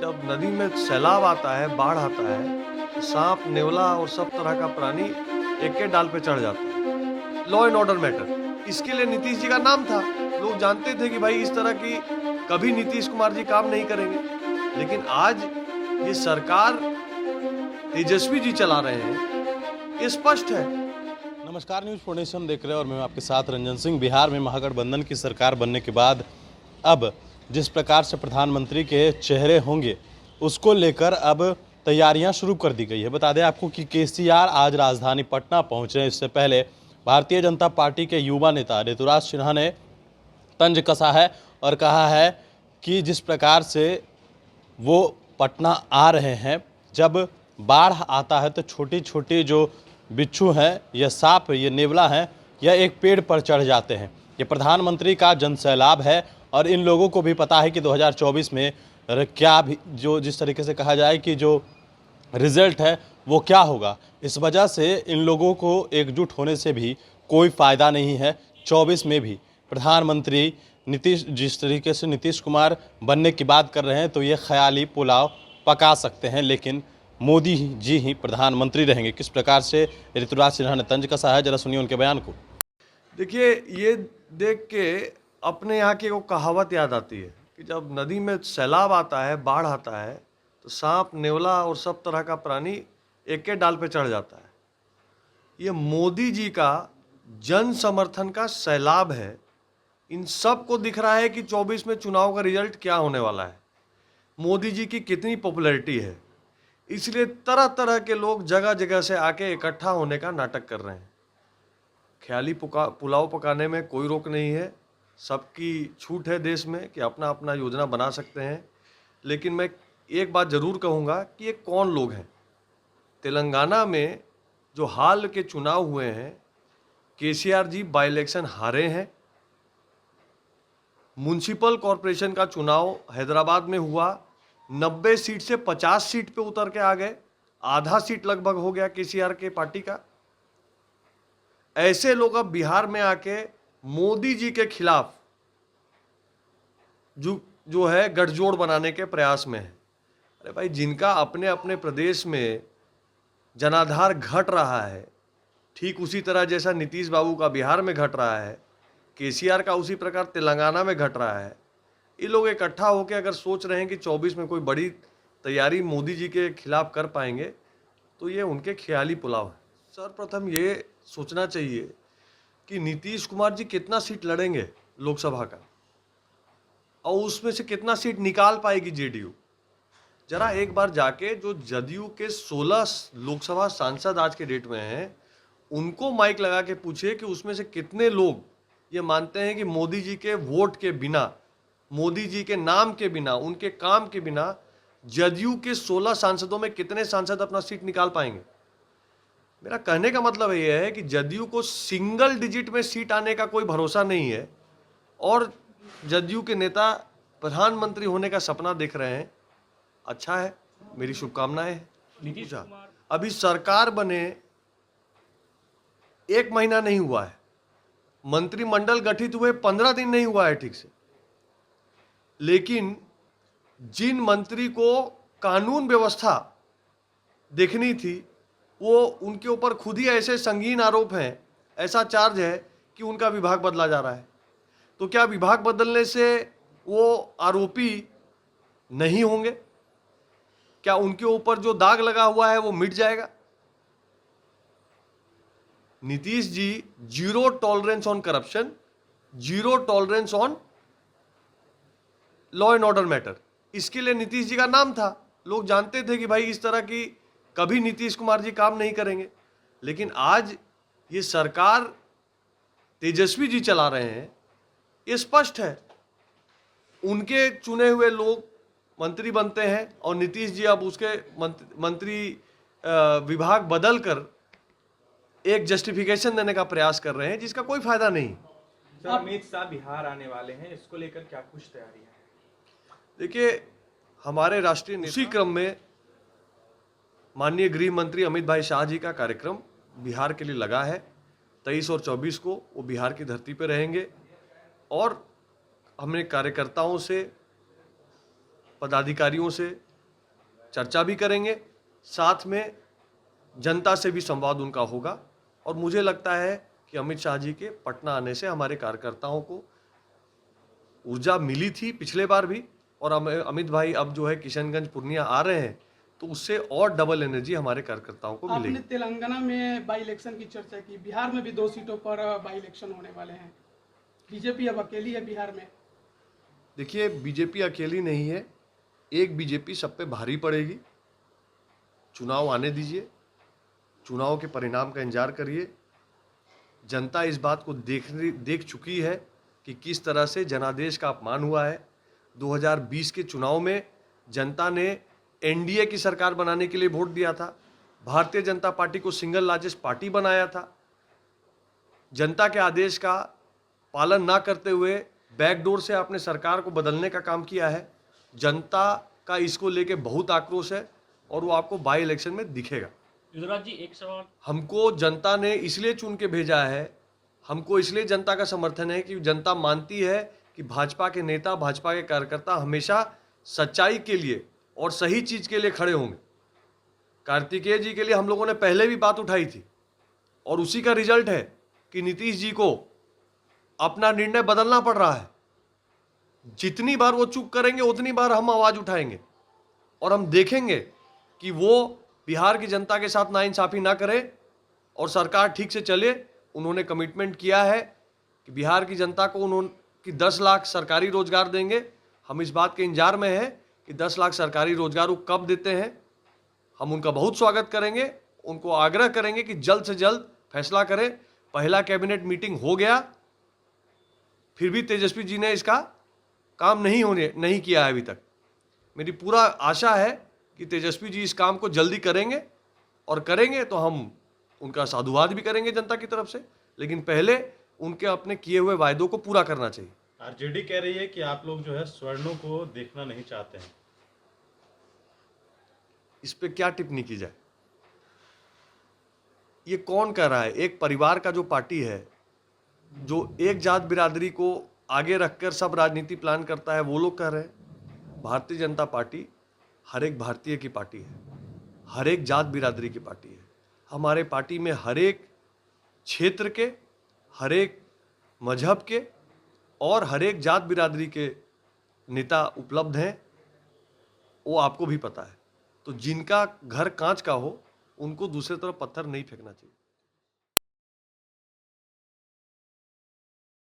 जब नदी में सैलाब आता है, बाढ़ आता है, सांप, नेवला और सब तरह का प्राणी एक के डाल पे चढ़ जाता है। लॉ एंड ऑर्डर मैटर, इसके लिए नीतीश जी का नाम था। लोग जानते थे कि भाई इस तरह की कभी नीतीश कुमार जी काम नहीं करेंगे। लेकिन आज ये सरकार तेजस्वी जी चला रहे हैं, ये स्पष्ट है। नमस्कार, न्यूज़ फोर्नेशन देख रहे हैं और मैं आपके साथ रंजन सिंह। बिहार में महागठबंधन की सरकार बनने के बाद अब जिस प्रकार से प्रधानमंत्री के चेहरे होंगे उसको लेकर अब तैयारियां शुरू कर दी गई है। बता दें आपको कि केसीआर आज राजधानी पटना पहुंचे। इससे पहले भारतीय जनता पार्टी के युवा नेता ऋतुराज सिन्हा ने तंज कसा है और कहा है कि जिस प्रकार से वो पटना आ रहे हैं, जब बाढ़ आता है तो छोटी छोटी जो बिच्छू हैं, ये सांप, ये नेवला हैं, यह एक पेड़ पर चढ़ जाते हैं। ये प्रधानमंत्री का जनसैलाब है और इन लोगों को भी पता है कि 2024 में क्या भी जो जिस तरीके से कहा जाए कि जो रिजल्ट है वो क्या होगा। इस वजह से इन लोगों को एकजुट होने से भी कोई फ़ायदा नहीं है। 24 में भी प्रधानमंत्री नीतीश जिस तरीके से नीतीश कुमार बनने की बात कर रहे हैं तो ये ख्याली पुलाव पका सकते हैं, लेकिन मोदी जी ही प्रधानमंत्री रहेंगे। किस प्रकार से ऋतुराज सिन्हा ने तंज कसा है, जरा सुनिए उनके बयान को। देखिए, ये देख के अपने यहाँ की वो कहावत याद आती है कि जब नदी में सैलाब आता है, बाढ़ आता है, तो सांप, नेवला और सब तरह का प्राणी एक के डाल पे चढ़ जाता है। ये मोदी जी का जन समर्थन का सैलाब है। इन सब को दिख रहा है कि 24 में चुनाव का रिजल्ट क्या होने वाला है, मोदी जी की कितनी पॉपुलैरिटी है। इसलिए तरह तरह के लोग जगह जगह से आके इकट्ठा होने का नाटक कर रहे हैं। ख्याली पुलाव पकाने में कोई रोक नहीं है, सबकी छूट है देश में कि अपना अपना योजना बना सकते हैं। लेकिन मैं एक बात ज़रूर कहूँगा कि ये कौन लोग हैं। तेलंगाना में जो हाल के चुनाव हुए हैं, केसीआर जी बाई इलेक्शन हारे हैं। म्युनिसिपल कॉरपोरेशन का चुनाव हैदराबाद में हुआ, 90 सीट से 50 सीट पे उतर के आ गए। आधा सीट लगभग हो गया केसीआर के पार्टी का। ऐसे लोग अब बिहार में आके मोदी जी के खिलाफ जो है गठजोड़ बनाने के प्रयास में है। अरे भाई, जिनका अपने अपने प्रदेश में जनाधार घट रहा है, ठीक उसी तरह जैसा नीतीश बाबू का बिहार में घट रहा है, केसीआर का उसी प्रकार तेलंगाना में घट रहा है। ये लोग इकट्ठा होकर अगर सोच रहे हैं कि 24 में कोई बड़ी तैयारी मोदी जी के खिलाफ कर पाएंगे, तो ये उनके ख्याली पुलाव है। सर्वप्रथम ये सोचना चाहिए कि नीतीश कुमार जी कितना सीट लड़ेंगे लोकसभा का, और उसमें से कितना सीट निकाल पाएगी जेडीयू। जरा एक बार जाके जो जदयू के 16 लोकसभा सांसद आज के डेट में हैं, उनको माइक लगा के पूछिए कि उसमें से कितने लोग ये मानते हैं कि मोदी जी के वोट के बिना, मोदी जी के नाम के बिना, उनके काम के बिना जदयू के 16 सांसदों में कितने सांसद अपना सीट निकाल पाएंगे। मेरा कहने का मतलब यह है कि जदयू को सिंगल डिजिट में सीट आने का कोई भरोसा नहीं है और जदयू के नेता प्रधानमंत्री होने का सपना देख रहे हैं। अच्छा है, मेरी शुभकामनाएं हैं। नीतीश कुमार अभी सरकार बने 1 महीना नहीं हुआ है, मंत्रिमंडल गठित हुए 15 दिन नहीं हुआ है ठीक से, लेकिन जिन मंत्री को कानून व्यवस्था देखनी थी, वो उनके ऊपर खुद ही ऐसे संगीन आरोप हैं, ऐसा चार्ज है कि उनका विभाग बदला जा रहा है। तो क्या विभाग बदलने से वो आरोपी नहीं होंगे? क्या उनके ऊपर जो दाग लगा हुआ है वो मिट जाएगा? Nitish ji zero tolerance on corruption, zero tolerance on law and order matter, इसके लिए नीतीश जी का नाम था। लोग जानते थे कि भाई इस तरह की कभी नीतीश कुमार जी काम नहीं करेंगे। लेकिन आज ये सरकार तेजस्वी जी चला रहे हैं, ये स्पष्ट है। उनके चुने हुए लोग मंत्री बनते हैं और नीतीश जी अब उसके मंत्री विभाग बदल कर एक जस्टिफिकेशन देने का प्रयास कर रहे हैं, जिसका कोई फायदा नहीं। अमित शाह बिहार आने वाले हैं, इसको लेकर क्या कुछ तैयारी है? देखिए, हमारे राष्ट्रीय उसी क्रम में माननीय गृह मंत्री अमित भाई शाह जी का कार्यक्रम बिहार के लिए लगा है। 23 और 24 को वो बिहार की धरती पर रहेंगे और हमने कार्यकर्ताओं से, पदाधिकारियों से चर्चा भी करेंगे, साथ में जनता से भी संवाद उनका होगा। और मुझे लगता है कि अमित शाह जी के पटना आने से हमारे कार्यकर्ताओं को ऊर्जा मिली थी पिछले बार भी, और अमित भाई अब जो है किशनगंज पूर्णिया आ रहे हैं, तो उससे और डबल एनर्जी हमारे कार्यकर्ताओं को आपने मिलेगी। तेलंगाना में बाई इलेक्शन की चर्चा की, बिहार में भी 2 सीटों पर बाई इलेक्शन होने वाले हैं। बीजेपी अब अकेली है बिहार में। देखिए, बीजेपी अकेली नहीं है, एक बीजेपी सब पे भारी पड़ेगी। चुनाव आने दीजिए, चुनाव के परिणाम का इंतजार करिए। जनता इस बात को देख चुकी है कि किस तरह से जनादेश का अपमान हुआ है। 2020 के चुनाव में जनता ने एनडीए की सरकार बनाने के लिए वोट दिया था, भारतीय जनता पार्टी को सिंगल लार्जेस्ट पार्टी बनाया था। जनता के आदेश का पालन ना करते हुए बैकडोर से आपने सरकार को बदलने का काम किया है। जनता का इसको लेके बहुत आक्रोश है और वो आपको बाई इलेक्शन में दिखेगा। युवराज जी, एक सवाल। हमको जनता ने इसलिए चुन के भेजा है, हमको इसलिए जनता का समर्थन है कि जनता मानती है कि भाजपा के नेता, भाजपा के कार्यकर्ता हमेशा सच्चाई के लिए और सही चीज के लिए खड़े होंगे। कार्तिकेय जी के लिए हम लोगों ने पहले भी बात उठाई थी और उसी का रिजल्ट है कि नीतीश जी को अपना निर्णय बदलना पड़ रहा है। जितनी बार वो चुप करेंगे उतनी बार हम आवाज उठाएंगे और हम देखेंगे कि वो बिहार की जनता के साथ नाइंसाफी ना करे और सरकार ठीक से चले। उन्होंने कमिटमेंट किया है कि बिहार की जनता को उन्होंने 10 लाख सरकारी रोजगार देंगे। हम इस बात के इंतजार में हैं कि 10 लाख सरकारी रोजगार वो कब देते हैं। हम उनका बहुत स्वागत करेंगे, उनको आग्रह करेंगे कि जल्द से जल्द फैसला करें। पहला कैबिनेट मीटिंग हो गया, फिर भी तेजस्वी जी ने इसका काम नहीं किया है अभी तक। मेरी पूरा आशा है कि तेजस्वी जी इस काम को जल्दी करेंगे और करेंगे तो हम उनका साधुवाद भी करेंगे जनता की तरफ से, लेकिन पहले उनके अपने किए हुए वायदों को पूरा करना चाहिए। आरजेडी कह रही है कि आप लोग जो है स्वर्णों को देखना नहीं चाहते हैं। इस पे क्या टिप्पणी की जाए? ये कौन कह रहा है? एक परिवार का जो पार्टी है, जो एक जात बिरादरी को आगे रखकर सब राजनीति प्लान करता है, वो लोग कह रहे हैं। भारतीय जनता पार्टी हर एक भारतीय की पार्टी है, हर एक जात बिरादरी की पार्टी है। हमारे पार्टी में हर एक क्षेत्र के, हर एक मजहब के और हर एक जात बिरादरी के नेता उपलब्ध हैं, वो आपको भी पता है। तो जिनका घर कांच का हो, उनको दूसरे तरफ पत्थर नहीं फेंकना चाहिए।